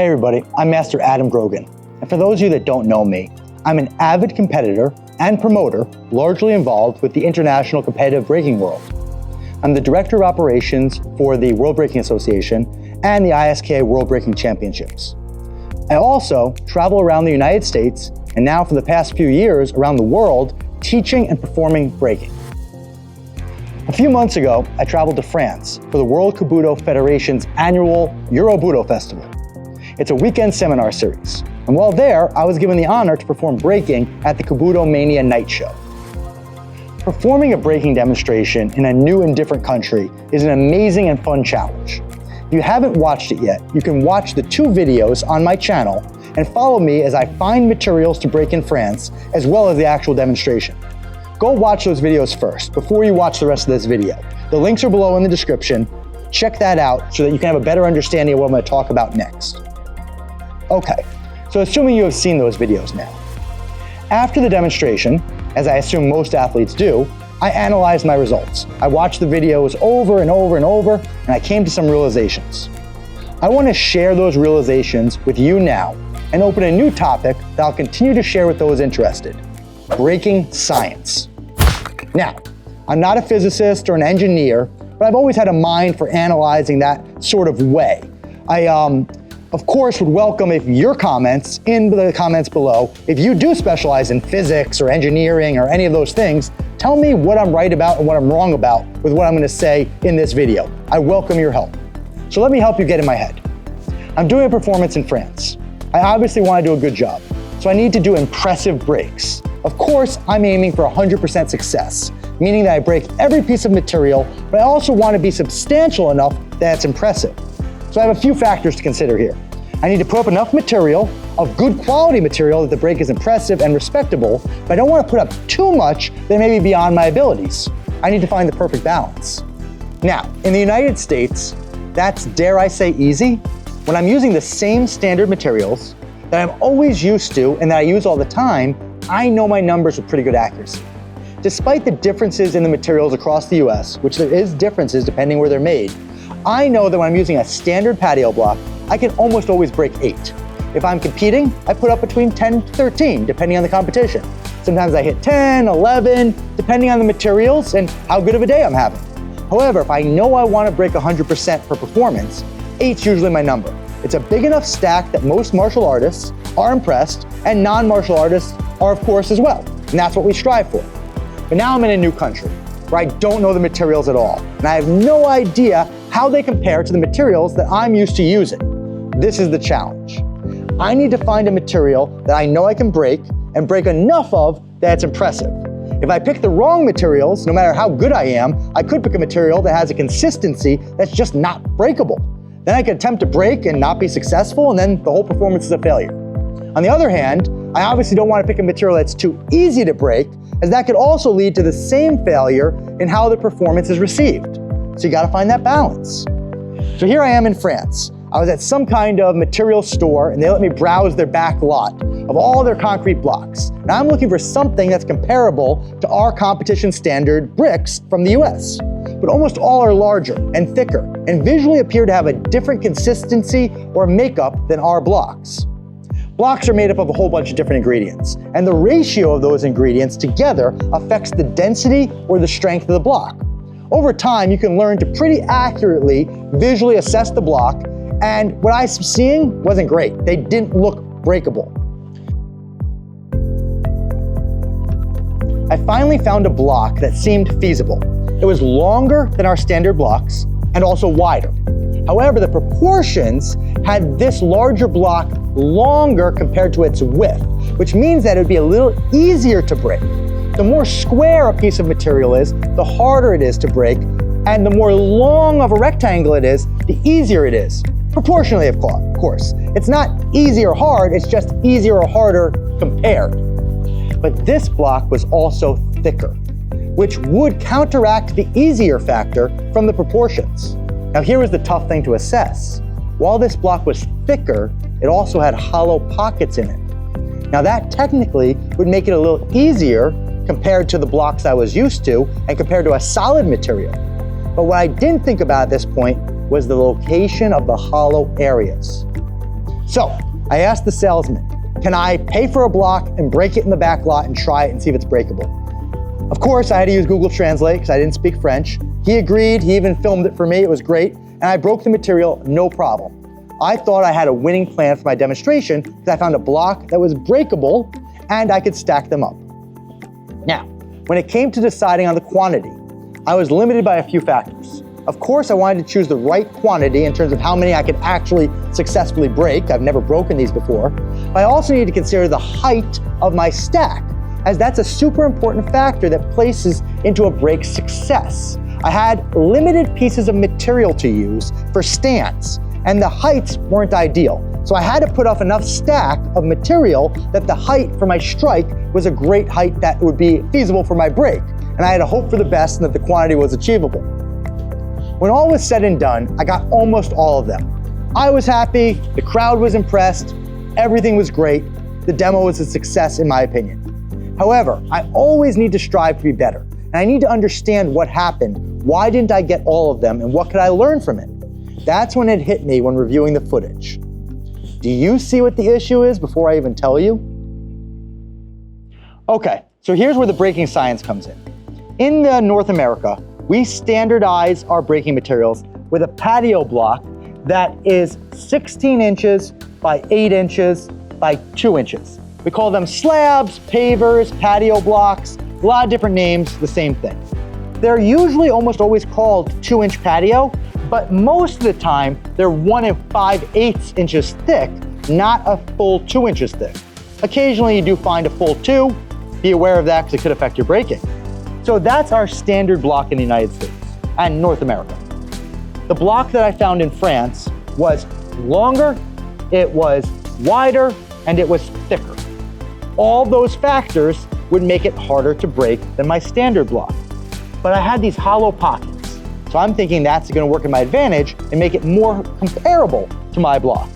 Hey everybody, I'm Master Adam Grogin. And for those of you that don't know me, I'm an avid competitor and promoter, largely involved with the international competitive breaking world. I'm the Director of Operations for the World Breaking Association and the ISKA World Breaking Championships. I also travel around the United States and now for the past few years around the world teaching and performing breaking. A few months ago, I traveled to France for the World Kobudo Federation's annual Eurobudo Festival. It's a weekend seminar series, and while there, I was given the honor to perform breaking at the Kobudo Mania Night Show. Performing a breaking demonstration in a new and different country is an amazing and fun challenge. If you haven't watched it yet, you can watch the 2 videos on my channel and follow me as I find materials to break in France, as well as the actual demonstration. Go watch those videos first before you watch the rest of this video. The links are below in the description. Check that out so that you can have a better understanding of what I'm going to talk about next. Okay, so assuming you have seen those videos now. After the demonstration, as I assume most athletes do, I analyzed my results. I watched the videos over and over and over, and I came to some realizations. I want to share those realizations with you now and open a new topic that I'll continue to share with those interested: breaking science. Now, I'm not a physicist or an engineer, but I've always had a mind for analyzing that sort of way. I, of course, would welcome your comments in the comments below. If you do specialize in physics or engineering or any of those things, tell me what I'm right about and what I'm wrong about with what I'm going to say in this video. I welcome your help. So let me help you get in my head. I'm doing a performance in France. I obviously want to do a good job, so I need to do impressive breaks. Of course, I'm aiming for 100% success, meaning that I break every piece of material, but I also want to be substantial enough that it's impressive. So I have a few factors to consider here. I need to put up enough material, of good quality material, that the break is impressive and respectable, but I don't want to put up too much that may be beyond my abilities. I need to find the perfect balance. Now, in the United States, that's, dare I say, easy. When I'm using the same standard materials that I'm always used to and that I use all the time, I know my numbers with pretty good accuracy. Despite the differences in the materials across the US, which there is differences depending where they're made, I know that when I'm using a standard patio block, I can almost always break 8. If I'm competing, I put up between 10 to 13, depending on the competition. Sometimes I hit 10, 11, depending on the materials and how good of a day I'm having. However, if I know I want to break 100% per performance, 8's usually my number. It's a big enough stack that most martial artists are impressed, and non-martial artists are, of course, as well. And that's what we strive for. But now I'm in a new country where I don't know the materials at all, and I have no idea how they compare to the materials that I'm used to using. This is the challenge. I need to find a material that I know I can break and break enough of that it's impressive. If I pick the wrong materials, no matter how good I am, I could pick a material that has a consistency that's just not breakable. Then I could attempt to break and not be successful, and then the whole performance is a failure. On the other hand, I obviously don't want to pick a material that's too easy to break, as that could also lead to the same failure in how the performance is received. So you got to find that balance. So here I am in France. I was at some kind of material store and they let me browse their back lot of all their concrete blocks. Now I'm looking for something that's comparable to our competition standard bricks from the US. But almost all are larger and thicker and visually appear to have a different consistency or makeup than our blocks. Blocks are made up of a whole bunch of different ingredients, and the ratio of those ingredients together affects the density or the strength of the block. Over time, you can learn to pretty accurately visually assess the block, and what I was seeing wasn't great. They didn't look breakable. I finally found a block that seemed feasible. It was longer than our standard blocks and also wider. However, the proportions had this larger block longer compared to its width, which means that it would be a little easier to break. The more square a piece of material is, the harder it is to break, and the more long of a rectangle it is, the easier it is. Proportionally, of course. It's not easy or hard, it's just easier or harder compared. But this block was also thicker, which would counteract the easier factor from the proportions. Now here was the tough thing to assess. While this block was thicker, it also had hollow pockets in it. Now that technically would make it a little easier compared to the blocks I was used to and compared to a solid material. But what I didn't think about at this point was the location of the hollow areas. So I asked the salesman, can I pay for a block and break it in the back lot and try it and see if it's breakable? Of course, I had to use Google Translate because I didn't speak French. He agreed, he even filmed it for me, it was great, and I broke the material, no problem. I thought I had a winning plan for my demonstration because I found a block that was breakable and I could stack them up. Now, when it came to deciding on the quantity, I was limited by a few factors. Of course, I wanted to choose the right quantity in terms of how many I could actually successfully break. I've never broken these before. But I also needed to consider the height of my stack, as that's a super important factor that places into a break's success. I had limited pieces of material to use for stands, and the heights weren't ideal. So I had to put off enough stack of material that the height for my strike was a great height that would be feasible for my break. And I had to hope for the best and that the quantity was achievable. When all was said and done, I got almost all of them. I was happy, the crowd was impressed, everything was great. The demo was a success in my opinion. However, I always need to strive to be better, and I need to understand what happened, why didn't I get all of them, and what could I learn from it? That's when it hit me when reviewing the footage. Do you see what the issue is before I even tell you? Okay, so here's where the braking science comes in. In North America, we standardize our braking materials with a patio block that is 16 inches by 8 inches by 2 inches. We call them slabs, pavers, patio blocks, a lot of different names, the same thing. They're usually almost always called 2-inch patio, but most of the time they're 1 5/8 inches thick, not a full 2 inches thick. Occasionally you do find a full 2, be aware of that because it could affect your braking. So that's our standard block in the United States and North America. The block that I found in France was longer, it was wider, and it was thicker. All those factors would make it harder to break than my standard block. But I had these hollow pockets. So I'm thinking that's gonna work in my advantage and make it more comparable to my block.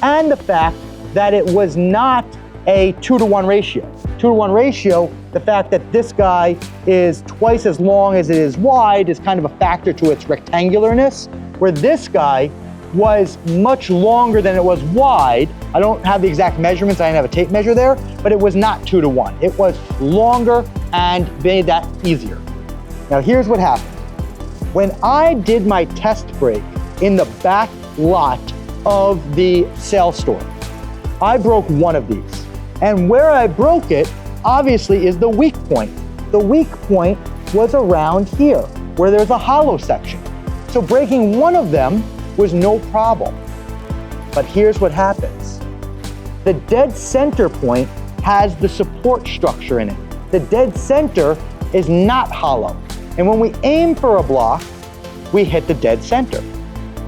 And the fact that it was not a 2-to-1 ratio. 2-to-1 ratio, the fact that this guy is twice as long as it is wide is kind of a factor to its rectangularness, where this guy was much longer than it was wide. I don't have the exact measurements, I didn't have a tape measure there, but it was not 2-to-1. It was longer and made that easier. Now here's what happened. When I did my test break in the back lot of the sales store, I broke one of these. And where I broke it, obviously, is the weak point. The weak point was around here, where there's a hollow section. So breaking one of them was no problem. But here's what happens. The dead center point has the support structure in it. The dead center is not hollow. And when we aim for a block, we hit the dead center.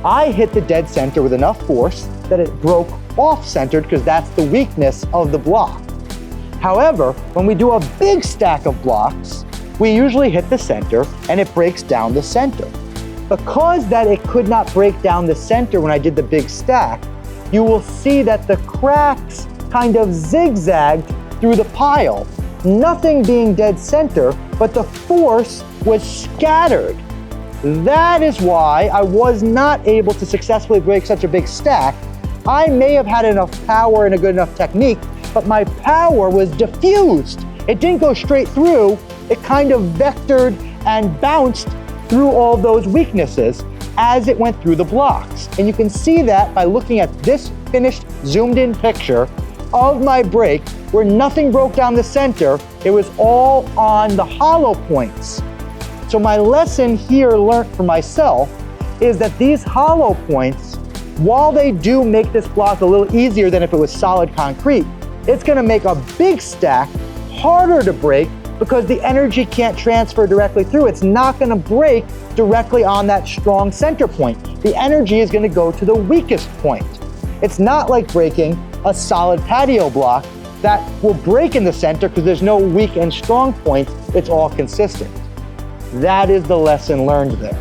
I hit the dead center with enough force that it broke off-centered because that's the weakness of the block. However, when we do a big stack of blocks, we usually hit the center and it breaks down the center. Because that it could not break down the center when I did the big stack, you will see that the cracks kind of zigzagged through the pile, nothing being dead center, but the force was scattered. That is why I was not able to successfully break such a big stack. I may have had enough power and a good enough technique, but my power was diffused. It didn't go straight through, it kind of vectored and bounced through all those weaknesses as it went through the blocks. And you can see that by looking at this finished zoomed in picture of my break where nothing broke down the center, it was all on the hollow points. So my lesson here learned for myself is that these hollow points, while they do make this block a little easier than if it was solid concrete, it's gonna make a big stack harder to break because the energy can't transfer directly through. It's not gonna break directly on that strong center point. The energy is gonna go to the weakest point. It's not like breaking a solid patio block that will break in the center because there's no weak and strong points, it's all consistent. That is the lesson learned there.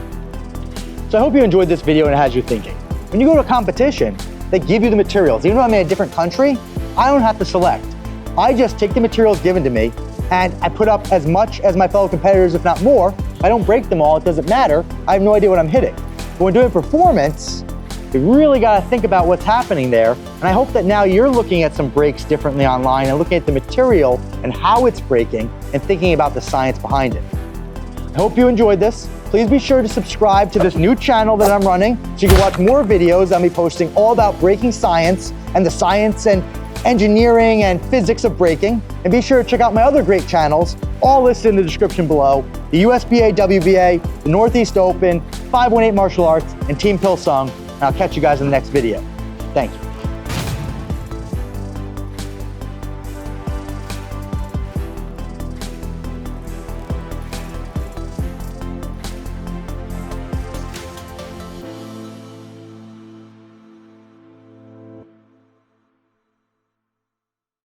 So I hope you enjoyed this video and it has you thinking. When you go to a competition, they give you the materials. Even though I'm in a different country, I don't have to select. I just take the materials given to me and I put up as much as my fellow competitors, if not more. I don't break them all, it doesn't matter. I have no idea what I'm hitting. But when doing performance, You really got to think about what's happening there. And I hope that now you're looking at some brakes differently online and looking at the material and how it's braking and thinking about the science behind it. I hope you enjoyed this. Please be sure to subscribe to this new channel that I'm running so you can watch more videos. I'll be posting all about braking science and the science and engineering and physics of braking. And be sure to check out my other great channels, all listed in the description below: the USBA, WBA, the Northeast Open, 518 Martial Arts, and Team Pilsung. And I'll catch you guys in the next video. Thank you.